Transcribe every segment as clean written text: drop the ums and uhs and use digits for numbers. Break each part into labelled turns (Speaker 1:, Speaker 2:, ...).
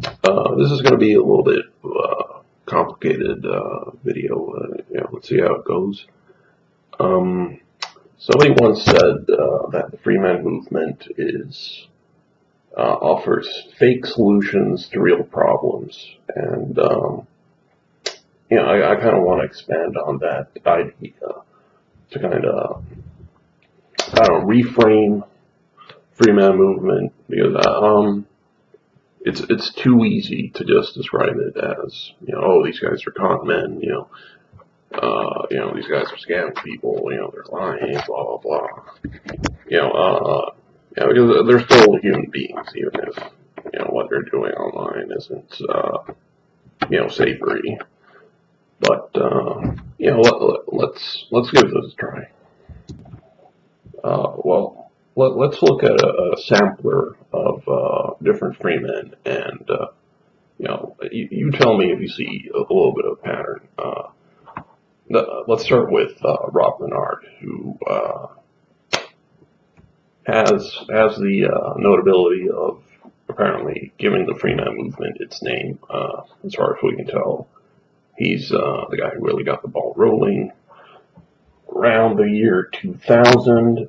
Speaker 1: This is going to be a little bit complicated video. Let's see how it goes. Somebody once said that the Freeman movement offers fake solutions to real problems, and I kind of want to expand on that idea to kind of reframe Freeman movement, because it's too easy to just describe it as, oh, these guys are con men, these guys are scamming people, they're lying, blah blah blah. Because they're still human beings, even if what they're doing online isn't savory. But let's give this a try. Let's look at a sampler of different Freemen, and you tell me if you see a little bit of a pattern. Let's start with Rob Bernard, who has the notability of apparently giving the Freeman movement its name. As far as we can tell, he's the guy who really got the ball rolling around the year 2000.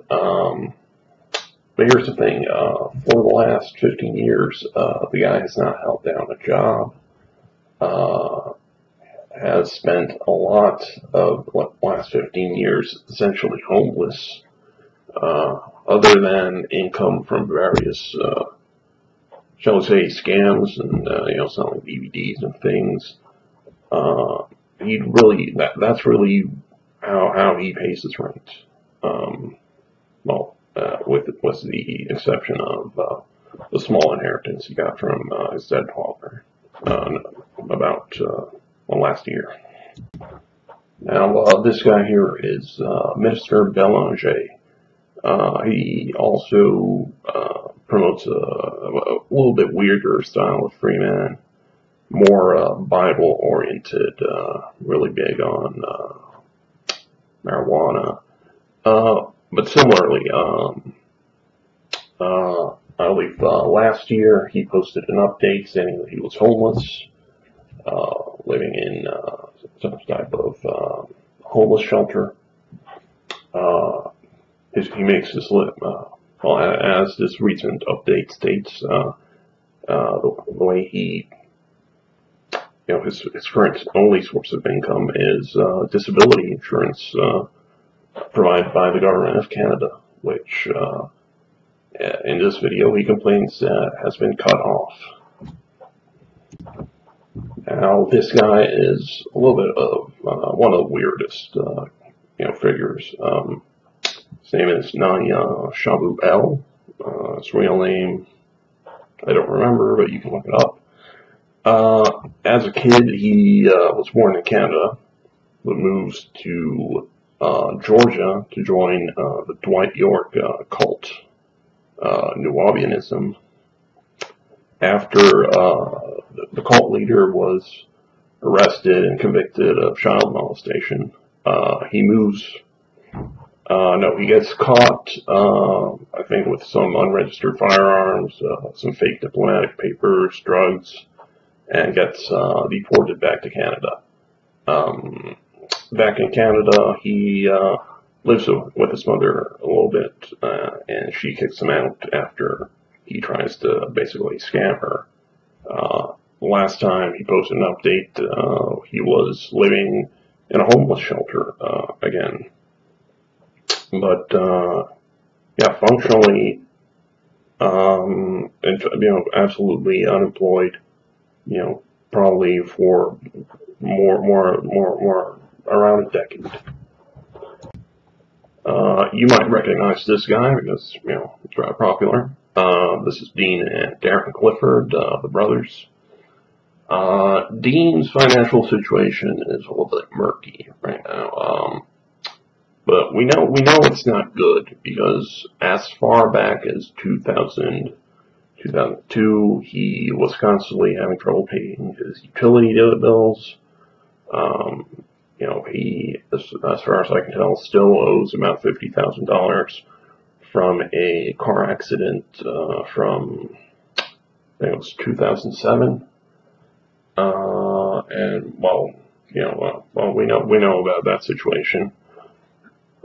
Speaker 1: But here's the thing, for the last 15 years, the guy has not held down a job, has spent a lot of the last 15 years essentially homeless, other than income from various, shall we say, scams and, selling DVDs and things. That's really how he pays his rent. With the exception of the small inheritance he got from his dead father about last year. Now, this guy here is Minister Belanger. He also promotes a little bit weirder style of Freeman, more Bible-oriented, really big on marijuana. But similarly, I believe last year he posted an update saying that he was homeless, living in some type of homeless shelter. He makes this as this recent update states, the way he, his current only source of income is disability insurance provided by the government of Canada, which in this video he complains has been cut off. Now, this guy is a little bit of one of the weirdest figures. His name is Nanya Shabu his real name I don't remember, but you can look it up. As a kid, he was born in Canada, but moves to Georgia to join the Dwight York cult, Nubianism. After the cult leader was arrested and convicted of child molestation, he moves. He gets caught, I think, with some unregistered firearms, some fake diplomatic papers, drugs, and gets deported back to Canada. Back in Canada, he lives with his mother a little bit, and she kicks him out after he tries to basically scam her. Last time he posted an update, he was living in a homeless shelter again. But functionally, absolutely unemployed. Probably for more around a decade. You might recognize this guy because it's rather popular. This is Dean and Darren Clifford, the brothers. Dean's financial situation is a little bit murky right now. But we know it's not good, because as far back as 2002, he was constantly having trouble paying his utility bills. He, as far as I can tell, still owes about $50,000 from a car accident from think it was 2007. And well, we know about that situation.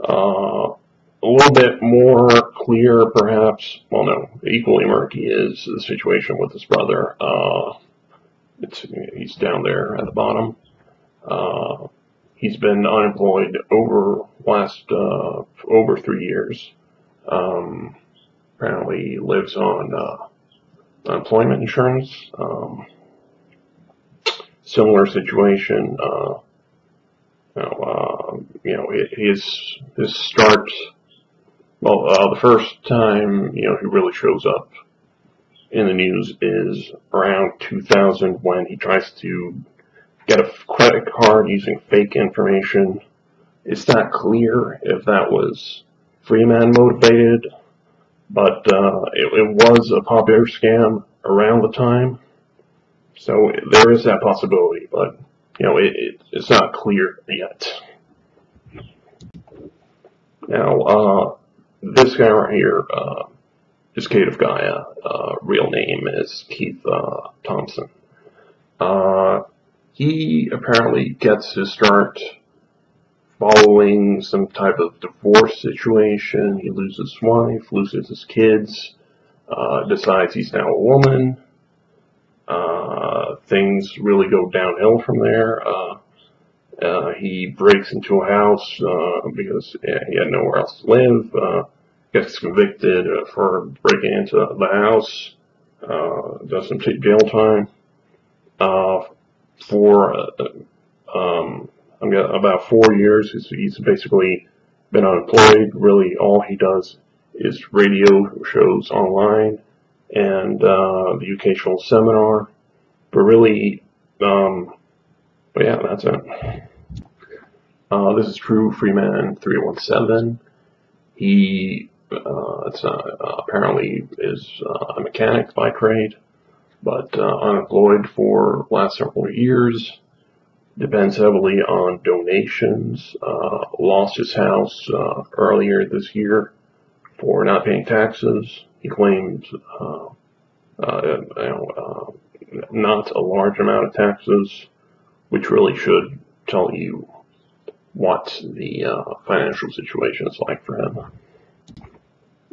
Speaker 1: A little bit more clear, perhaps. Well, no, equally murky is the situation with his brother. He's down there at the bottom. He's been unemployed over 3 years. Apparently, he lives on unemployment insurance. Similar situation. His start. Well, the first time he really shows up in the news is around 2000 when he tries to get a credit card using fake information. It's not clear if that was Freeman motivated, but it was a popular scam around the time. So there is that possibility, but it's not clear yet. Now, this guy right here, this Kate of Gaia, real name is Keith Thompson. He apparently gets his start following some type of divorce situation. He loses his wife, loses his kids, decides he's now a woman. Things really go downhill from there. He breaks into a house because he had nowhere else to live. Gets convicted for breaking into the house. Does some jail time. For about 4 years, he's basically been unemployed. Really, all he does is radio shows online and the occasional seminar. But really, but yeah, that's it. This is True Freeman 317. He apparently is a mechanic by trade, but unemployed for the last several years. Depends heavily on donations. Lost his house earlier this year for not paying taxes. He claimed not a large amount of taxes, which really should tell you what the financial situation is like for him.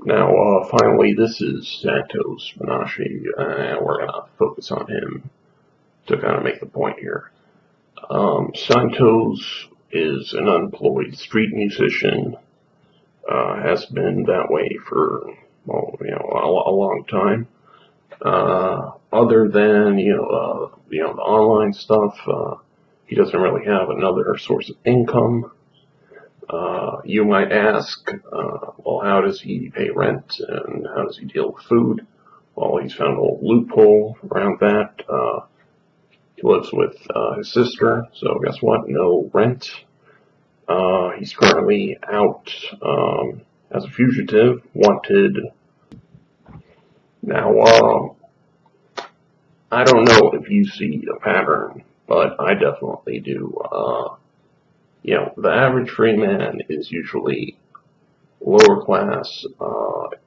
Speaker 1: Now, finally, this is Santos Menashe, and we're going to focus on him to kind of make the point here. Santos is an unemployed street musician, has been that way for, a long time. Other than, the online stuff, he doesn't really have another source of income. You might ask, well, how does he pay rent and how does he deal with food? Well, he's found a little loophole around that. He lives with his sister, so guess what? No rent. He's currently out as a fugitive, wanted. Now, I don't know if you see a pattern, but I definitely do. The average free man is usually lower class,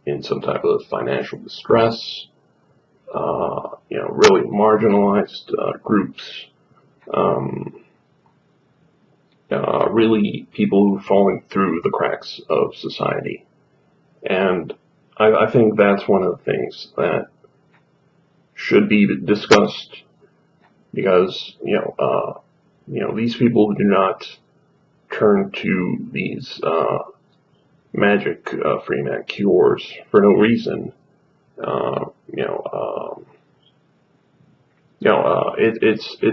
Speaker 1: in some type of financial distress, really marginalized groups, really people who are falling through the cracks of society. And I think that's one of the things that should be discussed, because these people do not turn to these magic Freeman cures for no reason.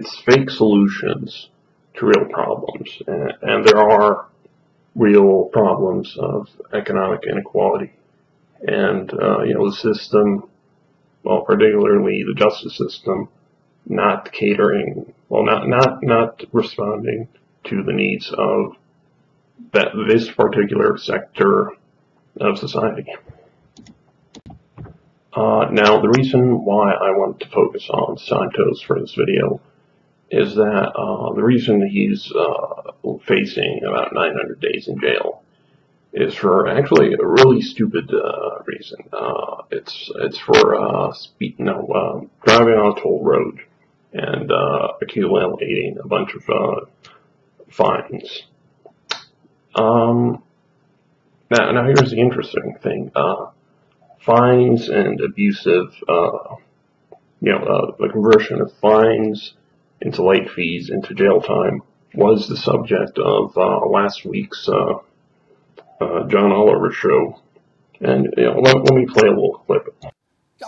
Speaker 1: It's fake solutions to real problems, and there are real problems of economic inequality, and the system, well, particularly the justice system, not catering, well, not responding to the needs of this particular sector of society. Now, the reason why I want to focus on Santos for this video is that the reason he's facing about 900 days in jail is for actually a really stupid reason. It's for driving on a toll road and accumulating a bunch of fines. Now here's the interesting thing. Fines and abusive, the conversion of fines into late fees into jail time was the subject of last week's John Oliver show. And let me play a little clip.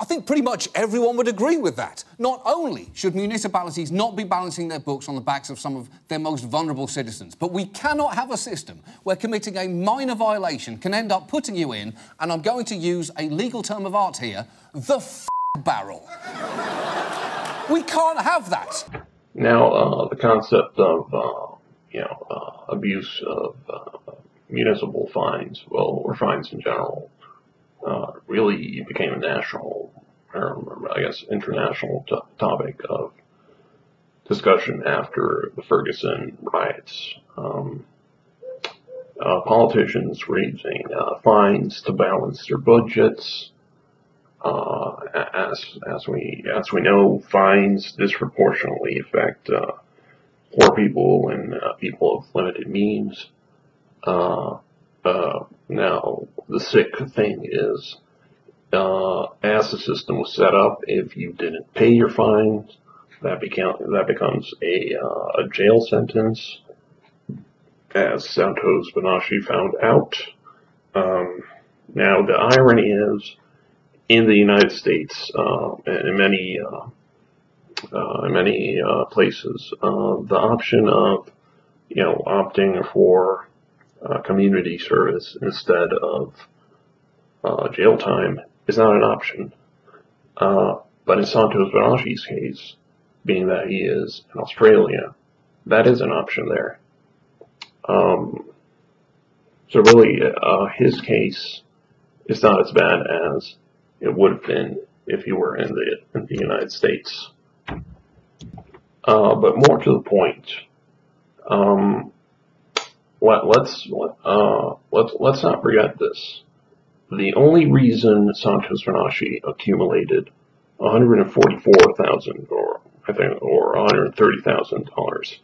Speaker 2: I think pretty much everyone would agree with that. Not only should municipalities not be balancing their books on the backs of some of their most vulnerable citizens, but we cannot have a system where committing a minor violation can end up putting you in, and I'm going to use a legal term of art here, the barrel. We can't have that.
Speaker 1: Now, the concept of, abuse of municipal fines, or fines in general, really became a national, or I guess international topic of discussion after the Ferguson riots. Politicians raising fines to balance their budgets. As we know, fines disproportionately affect poor people and people of limited means. Now, the sick thing is, as the system was set up, if you didn't pay your fines, that becomes a jail sentence, as Santos Bonacci found out. Now, the irony is, in the United States, in many places, the option of opting for community service instead of jail time is not an option. But in Santos Bonacci's case, being that he is in Australia, that is an option there. So really, his case is not as bad as it would have been if he were in the United States. But more to the point, let's not forget this. The only reason Santos Bonacci accumulated $144,000 or $130,000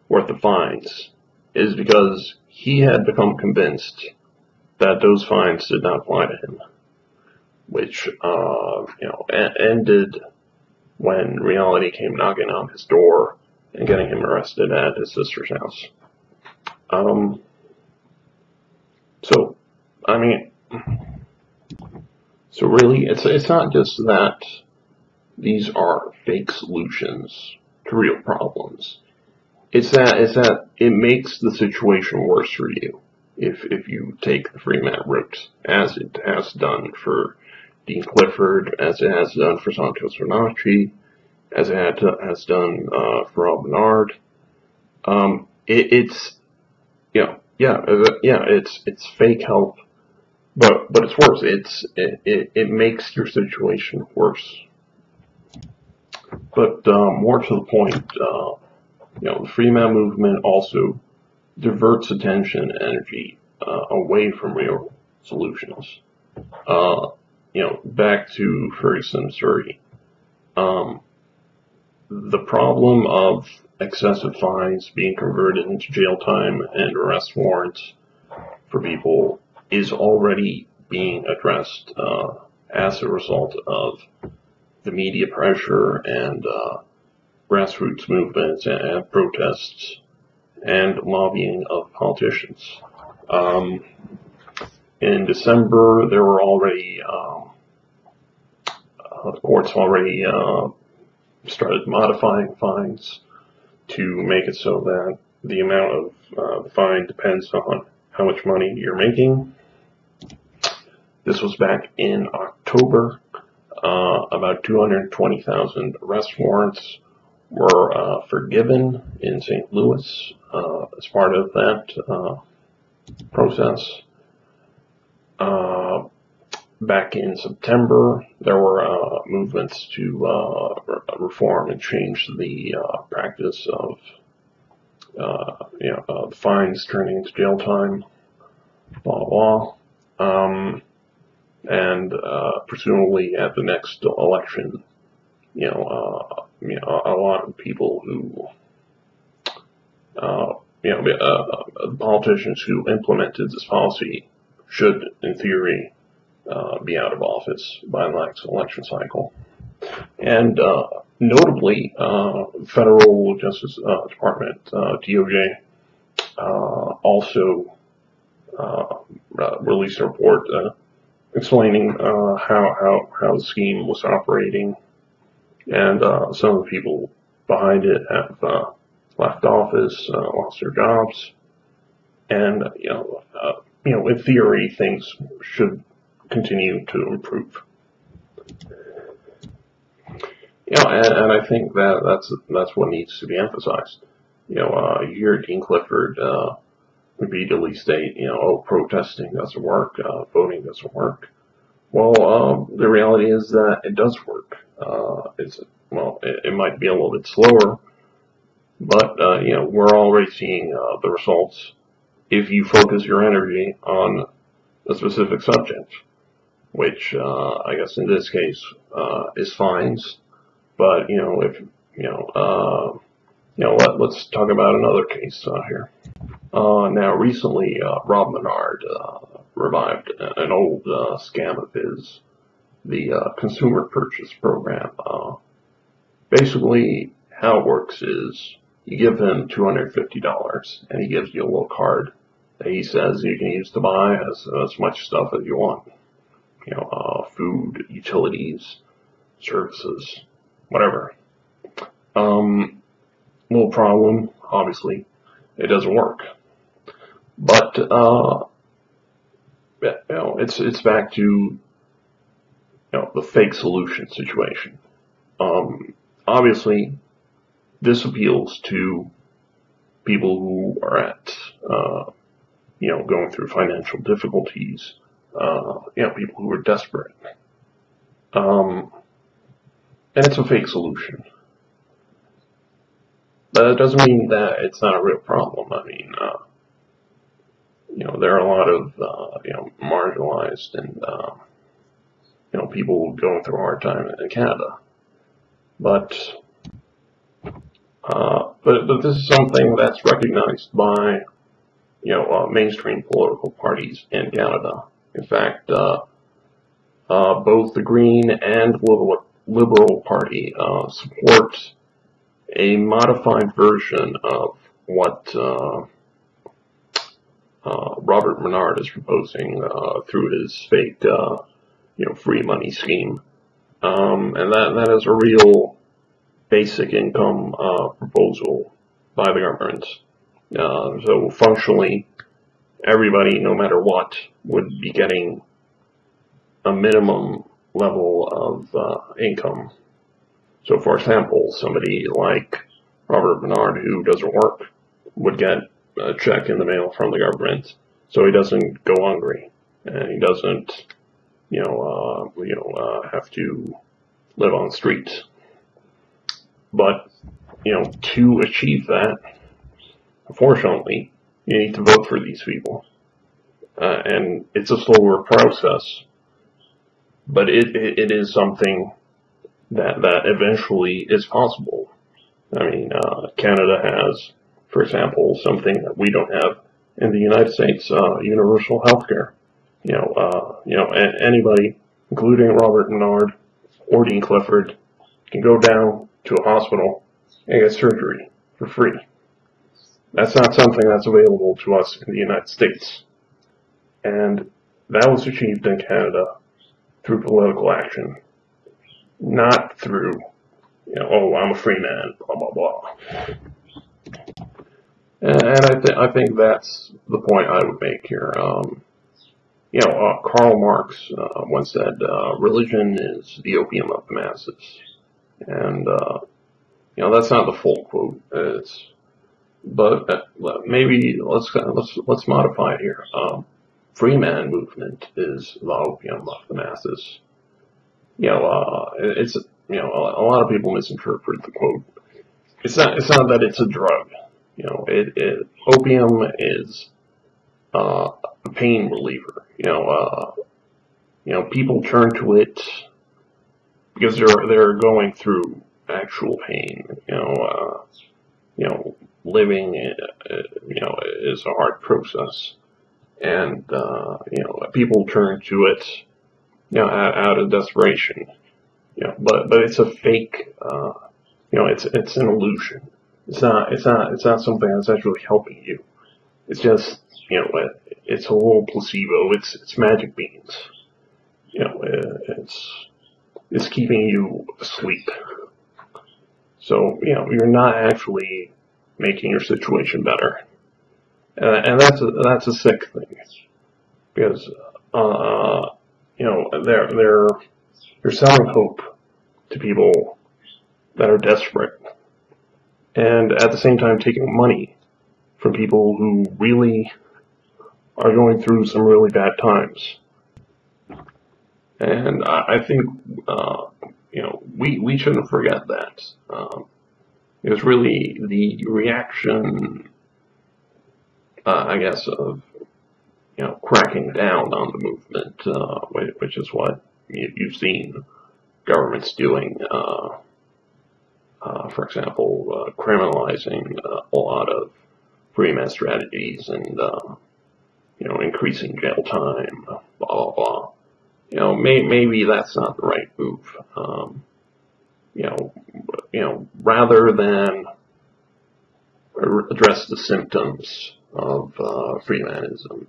Speaker 1: worth of fines is because he had become convinced that those fines did not apply to him, which ended when reality came knocking on his door and getting him arrested at his sister's house. So really, it's not just that these are fake solutions to real problems. It's that it makes the situation worse for you if you take the Freeman route, as it has done for Dean Clifford, as it has done for Santos Bonacci, as it has done for Rob Bernard. It's fake help, but it's worse. It makes your situation worse. But more to the point, the Freeman movement also diverts attention and energy away from real solutions. Back to Ferguson, Missouri. The problem of excessive fines being converted into jail time and arrest warrants for people is already being addressed as a result of the media pressure and grassroots movements and protests and lobbying of politicians. In December, there were already the courts already started modifying fines to make it so that the amount of the fine depends on how much money you're making. This was back in October. About 220,000 arrest warrants were forgiven in St. Louis as part of that process. Back in September, there were movements to reform and change the practice of fines turning into jail time. blah, blah. And presumably at the next election, a lot of people who, the politicians who implemented this policy should, in theory, be out of office by the next election cycle. And notably, Federal Justice Department, DOJ, also released a report explaining how the scheme was operating, and some of the people behind it have left office, lost their jobs, and in theory, things should continue to improve. And I think that's what needs to be emphasized. You hear Dean Clifford repeatedly state, protesting doesn't work, voting doesn't work. Well, the reality is that it does work. It might be a little bit slower, but we're already seeing the results if you focus your energy on a specific subject, which I guess in this case is fines. But let's talk about another case here. Now, recently, Rob Menard revived an old scam of his, the consumer purchase program. Basically, how it works is you give him $250, and he gives you a little card that he says you can use to buy as much stuff as you want. Food, utilities, services, whatever. Little problem, obviously, it doesn't work. But it's back to the fake solution situation. Obviously, this appeals to people who are at going through financial difficulties. People who are desperate. And it's a fake solution. But it doesn't mean that it's not a real problem. I mean, there are a lot of, marginalized and, people going through a hard time in Canada. But this is something that's recognized by, mainstream political parties in Canada. In fact, both the Green and Liberal Party support a modified version of what Robert Menard is proposing through his fake, free money scheme, and that is a real basic income proposal by the government. So functionally, everybody, no matter what, would be getting a minimum level of income. So, for example, somebody like Robert Menard, who doesn't work, would get a check in the mail from the government, so he doesn't go hungry, and he doesn't, have to live on the streets. But, to achieve that, unfortunately, you need to vote for these people, and it's a slower process, but it is something that eventually is possible. I mean, Canada has, for example, something that we don't have in the United States, universal health care. Anybody, including Robert Menard or Dean Clifford, can go down to a hospital and get surgery for free. That's not something that's available to us in the United States. And that was achieved in Canada through political action, not through, I'm a free man, blah, blah, blah. And I think that's the point I would make here. Karl Marx once said, religion is the opium of the masses. And, that's not the full quote. But maybe let's modify it here. Freeman movement is the opium of the masses. It's a lot of people misinterpret the quote. It's not that it's a drug. Opium is a a pain reliever. People turn to it because they're going through actual pain. Living, is a hard process, and people turn to it, out of desperation. But it's a fake. It's an illusion. It's not something that's actually helping you. It's just, it's a little placebo. It's magic beans. It's keeping you asleep. So, you're not actually making your situation better. And that's a sick thing. Because, they're selling hope to people that are desperate. And at the same time taking money from people who really are going through some really bad times. And I think, we shouldn't forget that. It was really the reaction, I guess, of, cracking down on the movement, which is what you've seen governments doing. For example, criminalizing a lot of Freeman strategies and, increasing jail time, blah, blah, blah. Maybe that's not the right move. Rather than address the symptoms of Freemanism,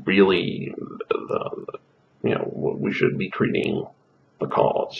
Speaker 1: really, we should be treating the cause.